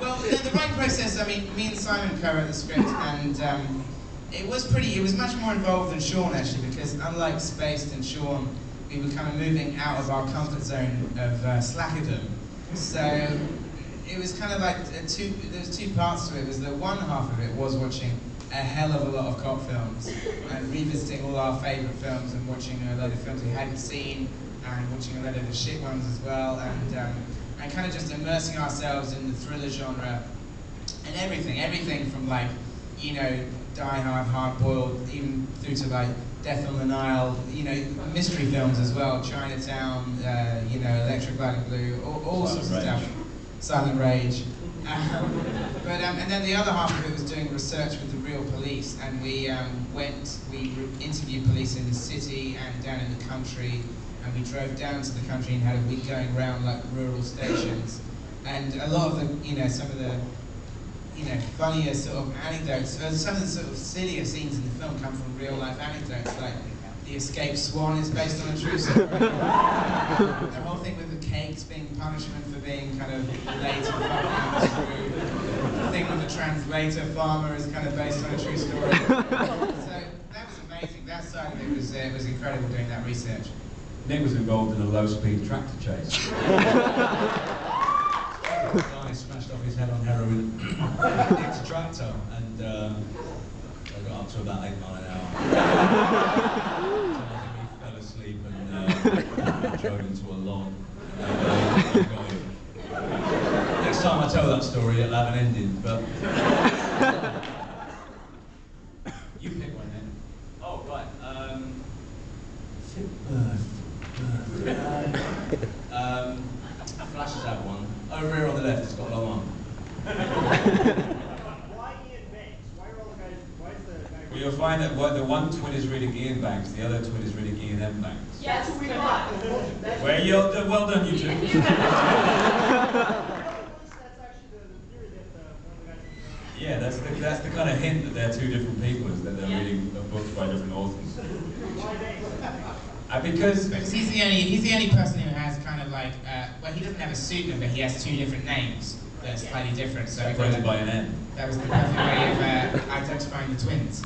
Well, the writing process, I mean, me and Simon co-wrote the script, and it was much more involved than Sean, actually, because unlike Spaced and Sean, we were kind of moving out of our comfort zone of slackerdom. So it was kind of like there was two parts to it. Was the one half of it was watching a hell of a lot of cop films and revisiting all our favourite films and watching a load of films we hadn't seen and watching a load of the shit ones as well, and kind of just immersing ourselves in the thriller genre and everything from, like, you know, Die Hard, Hard Boiled, even through to like Death on the Nile, you know, mystery films as well, Chinatown, you know, Electric Light and Blue, all sorts of stuff. Silent Rage. And then the other half of it was doing research with the real police, and we interviewed police in the city and down in the country, and we drove down to the country and had a week going around like rural stations. And a lot of the, you know, some of the, you know, funnier sort of anecdotes, some of the sort of sillier scenes in the film come from real life anecdotes, like the escaped swan is based on a true story. The whole thing with the cakes being punishment for being kind of late and fucking out of screw. The thing with the translator farmer is kind of based on a true story. So that was amazing. That side of it was incredible doing that research. Nick was involved in a low-speed tractor chase. The guy smashed off his head on heroin, nicked a tractor, and I got up to about 8 miles an hour. He fell asleep and drove into a lawn. Next time I tell that story, it'll have an ending, but... You pick one then. Oh, right. Flash has had one. Over here on the left, it's got a long arm. Why Ian Banks? Why are all the guys? Why is the guy? Well, you'll find that the one twin is reading Ian Banks, the other twin is reading Ian M. Banks. Yes, we got. Where you're well done, you two. That's actually the theory that one of the guys. Yeah, that's the kind of hint that they're two different people, is that they're reading books by different authors. Why Banks? Because he's the only person who has kind of like, well, he doesn't have a pseudonym, but he has two different names that are slightly different. So Separated by an N. That was the perfect way of identifying the twins.